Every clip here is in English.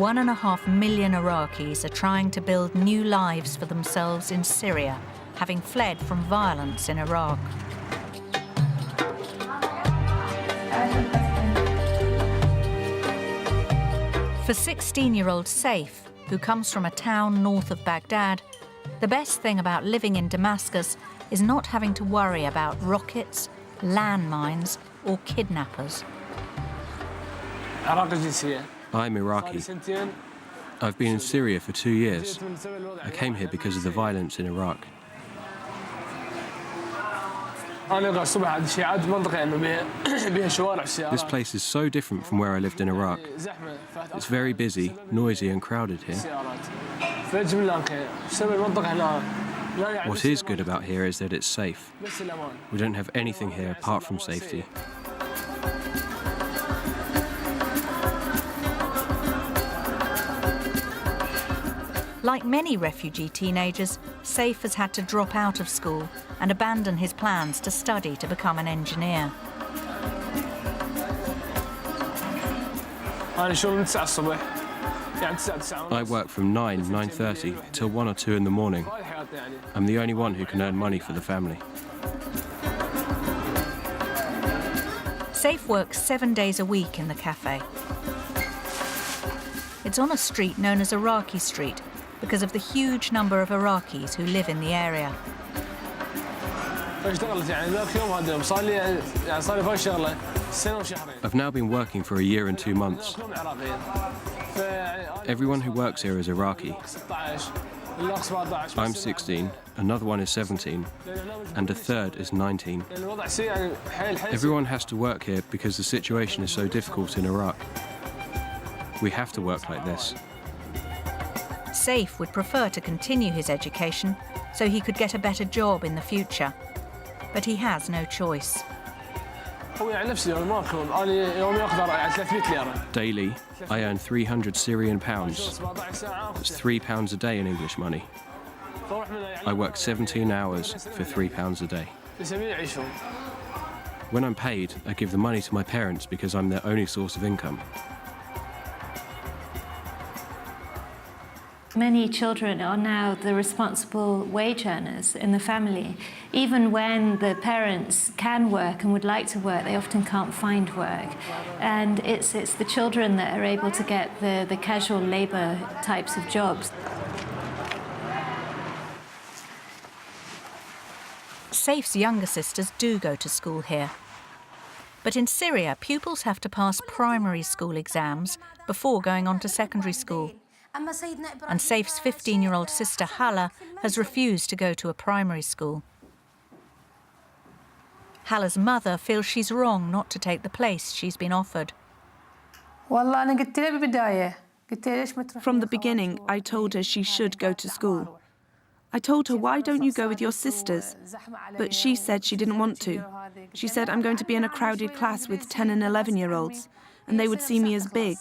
1.5 million Iraqis are trying to build new lives for themselves in Syria, having fled from violence in Iraq. For 16-year-old Saif, who comes from a town north of Baghdad, the best thing about living in Damascus is not having to worry about rockets, landmines, or kidnappers. I'm Iraqi. I've been in Syria for 2 years. I came here because of the violence in Iraq. This place is so different from where I lived in Iraq. It's very busy, noisy and crowded here. What is good about here is that it's safe. We don't have anything here apart from safety. Like many refugee teenagers, Saif has had to drop out of school and abandon his plans to study to become an engineer. I work from 9:30 till 1 or 2 in the morning. I'm the only one who can earn money for the family. Saif works 7 days a week in the cafe. It's on a street known as Iraqi Street because of the huge number of Iraqis who live in the area. I've now been working for a year and 2 months. Everyone who works here is Iraqi. I'm 16, another one is 17, and a third is 19. Everyone has to work here because the situation is so difficult in Iraq. We have to work like this. Saif would prefer to continue his education so he could get a better job in the future. But he has no choice. Daily, I earn 300 Syrian pounds. That's £3 a day in English money. I work 17 hours for £3 a day. When I'm paid, I give the money to my parents because I'm their only source of income. Many children are now the responsible wage earners in the family. Even when the parents can work and would like to work, they often can't find work. And it's the children that are able to get the casual labour types of jobs. Saif's younger sisters do go to school here. But in Syria, pupils have to pass primary school exams before going on to secondary school. And Saif's 15-year-old sister Hala has refused to go to a primary school. Hala's mother feels she's wrong not to take the place she's been offered. From the beginning, I told her she should go to school. I told her, why don't you go with your sisters? But she said she didn't want to. She said, I'm going to be in a crowded class with 10 and 11-year-olds, and they would see me as big.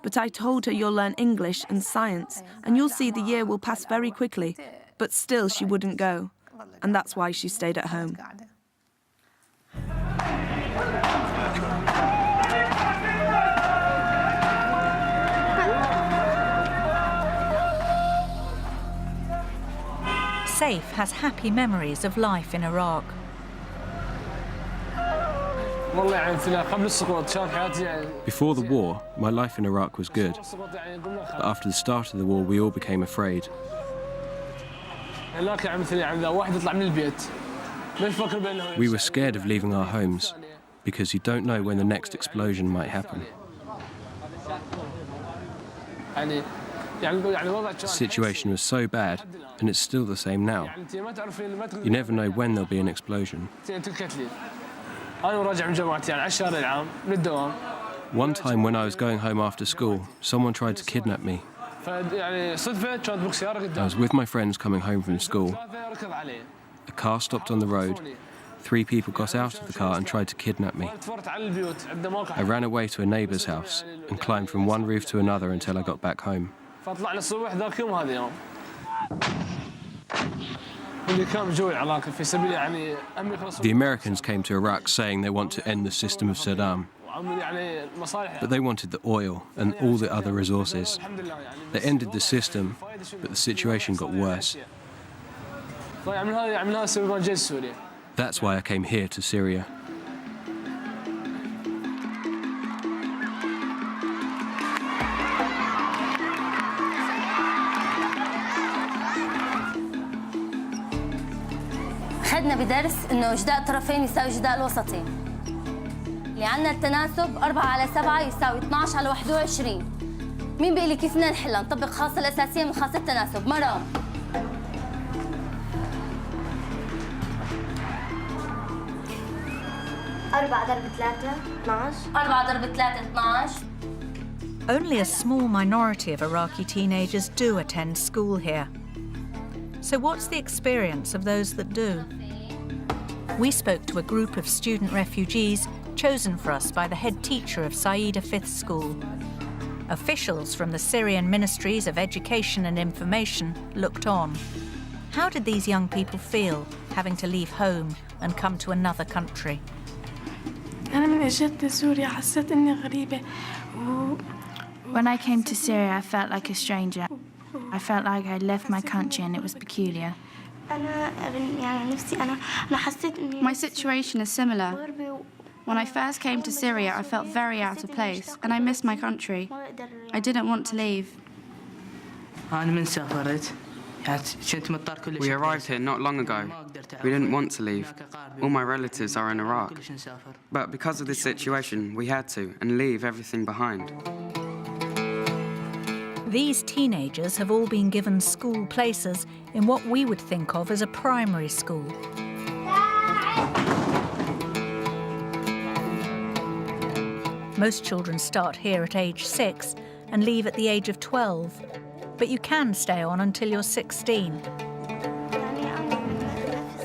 But I told her you'll learn English and science, and you'll see the year will pass very quickly. But still she wouldn't go, and that's why she stayed at home. Saif has happy memories of life in Iraq. Before the war, my life in Iraq was good. But after the start of the war, we all became afraid. We were scared of leaving our homes because you don't know when the next explosion might happen. The situation was so bad, and it's still the same now. You never know when there'll be an explosion. One time when I was going home after school, someone tried to kidnap me. I was with my friends coming home from school. A car stopped on the road. 3 people got out of the car and tried to kidnap me. I ran away to a neighbour's house and climbed from one roof to another until I got back home. The Americans came to Iraq saying they want to end the system of Saddam. But they wanted the oil and all the other resources. They ended the system, but the situation got worse. That's why I came here to Syria. خدنا بدرس إنه جداء طرفين يساوي جداء الوسطين. اللي عندنا التناسب 4/7 يساوي 12/21. مين بيقول لي كيف بدنا نحلها؟ نطبق خاصة الأساسية من خاصة التناسب. مرام. 4×3 12. 4×3 12. Only a small minority of Iraqi teenagers do attend school here. So what's the experience of those that do? We spoke to a group of student refugees chosen for us by the head teacher of Saida 5th School. Officials from the Syrian Ministries of Education and Information looked on. How did these young people feel having to leave home and come to another country? When I came to Syria, I felt like a stranger. I felt like I'd left my country and it was peculiar. My situation is similar. When I first came to Syria, I felt very out of place and I missed my country. I didn't want to leave. We arrived here not long ago. We didn't want to leave. All my relatives are in Iraq. But because of this situation, we had to and leave everything behind. These teenagers have all been given school places in what we would think of as a primary school. Most children start here at age 6 and leave at the age of 12, but you can stay on until you're 16.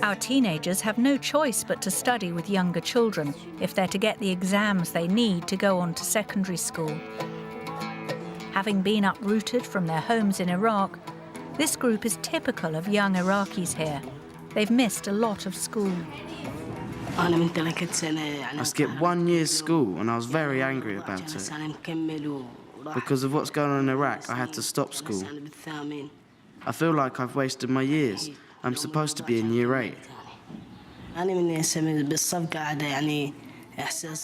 Our teenagers have no choice but to study with younger children if they're to get the exams they need to go on to secondary school. Having been uprooted from their homes in Iraq, this group is typical of young Iraqis here. They've missed a lot of school. I skipped 1 year's school and I was very angry about it. Because of what's going on in Iraq, I had to stop school. I feel like I've wasted my years. I'm supposed to be in year 8.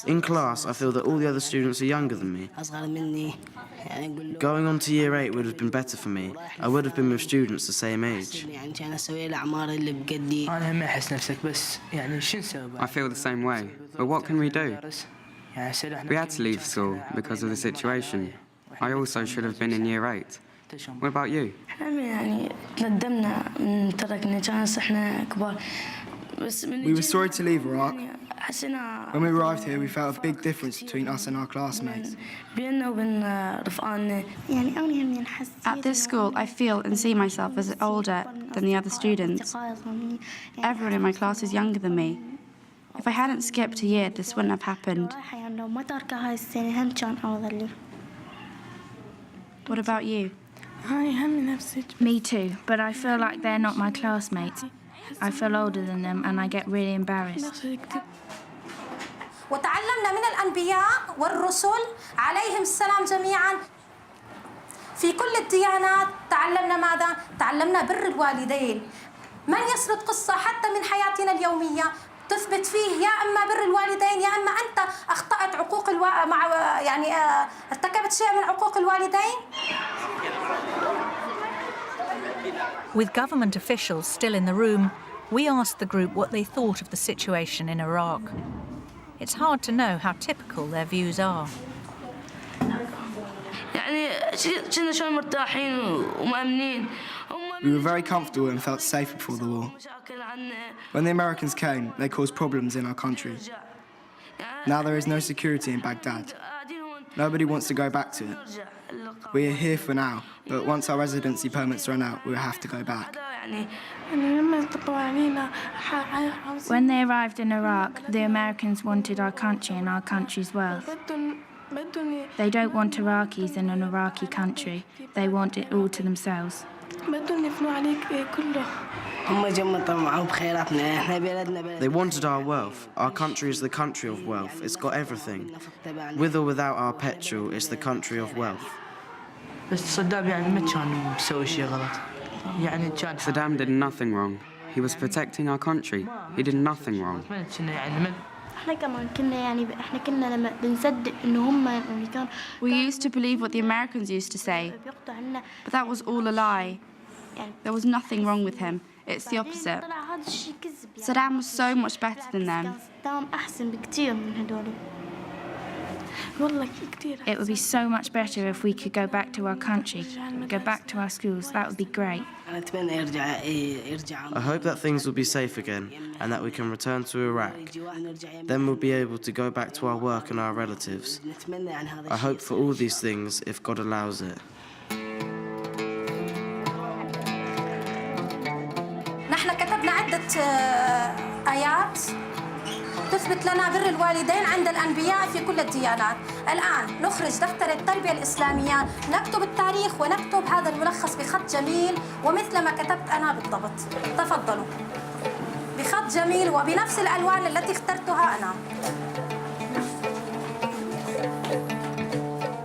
In class, I feel that all the other students are younger than me. Going on to year 8 would have been better for me. I would have been with students the same age. I feel the same way. But what can we do? We had to leave school because of the situation. I also should have been in year 8. What about you? We were sorry to leave Iraq. When we arrived here, we felt a big difference between us and our classmates. At this school, I feel and see myself as older than the other students. Everyone in my class is younger than me. If I hadn't skipped a year, this wouldn't have happened. What about you? Me too, but I feel like they're not my classmates. I feel older than them and I get really embarrassed. وتعلمنا من الأنبياء والرسل عليهم السلام جميعاً. في كل الديانات تعلمنا ماذا؟ تعلمنا بر الوالدين. من يسرد قصة حتى من حياتنا اليومية تثبت فيه يا إما بر الوالدين يا إما أنت أخطأت عقوق ارتكبت شيء من عقوق الوالدين. With government officials still in the room, we asked the group what they thought of the situation in Iraq. It's hard to know how typical their views are. We were very comfortable and felt safe before the war. When the Americans came, they caused problems in our country. Now there is no security in Baghdad. Nobody wants to go back to it. We are here for now, but once our residency permits run out, we'll have to go back. When they arrived in Iraq, the Americans wanted our country and our country's wealth. They don't want Iraqis in an Iraqi country. They want it all to themselves. They wanted our wealth. Our country is the country of wealth. It's got everything. With or without our petrol, it's the country of wealth. Saddam did nothing wrong. He was protecting our country. He did nothing wrong. We used to believe what the Americans used to say, but that was all a lie. There was nothing wrong with him. It's the opposite. Saddam was so much better than them. It would be so much better if we could go back to our country, go back to our schools. That would be great. I hope that things will be safe again and that we can return to Iraq. Then we'll be able to go back to our work and our relatives. I hope for all these things if God allows it. نحن كتبنا عدة آيات تثبت لنا بر الوالدين عند الأنبياء في كل الديانات. الآن نخرج دفتر التربية الإسلامية، نكتب التاريخ ونكتب هذا الملخص بخط جميل ومثل ما كتبت أنا بالضبط. تفضلوا. بخط جميل وبنفس الألوان التي اخترتها أنا.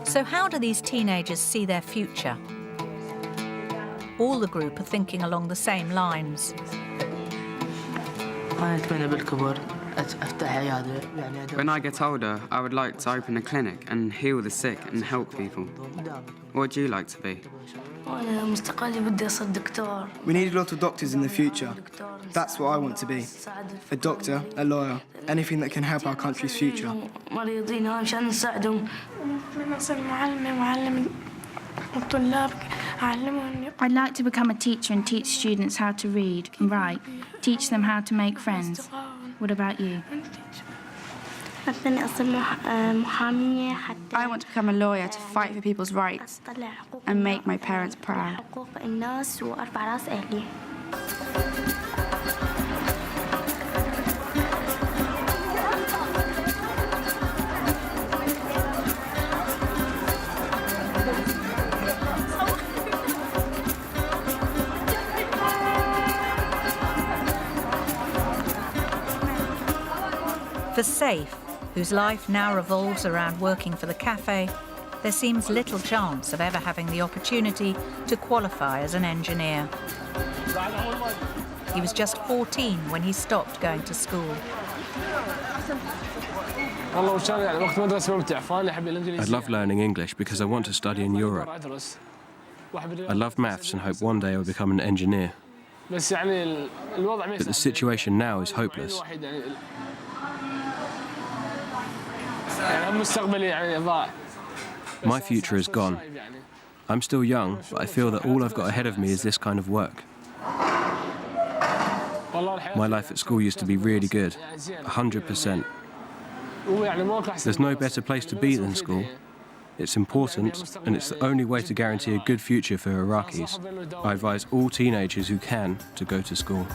So how do these teenagers see their future? All the group are thinking along the same lines. When I get older, I would like to open a clinic and heal the sick and help people. What would you like to be? We need a lot of doctors in the future. That's what I want to be. A doctor, a lawyer, anything that can help our country's future. I'd like to become a teacher and teach students how to read and write, teach them how to make friends. What about you? I want to become a lawyer to fight for people's rights and make my parents proud. For Saif, whose life now revolves around working for the cafe, there seems little chance of ever having the opportunity to qualify as an engineer. He was just 14 when he stopped going to school. I love learning English because I want to study in Europe. I love maths and hope one day I will become an engineer. But the situation now is hopeless. My future is gone. I'm still young, but I feel that all I've got ahead of me is this kind of work. My life at school used to be really good, 100%. There's no better place to be than school. It's important, and it's the only way to guarantee a good future for Iraqis. I advise all teenagers who can to go to school.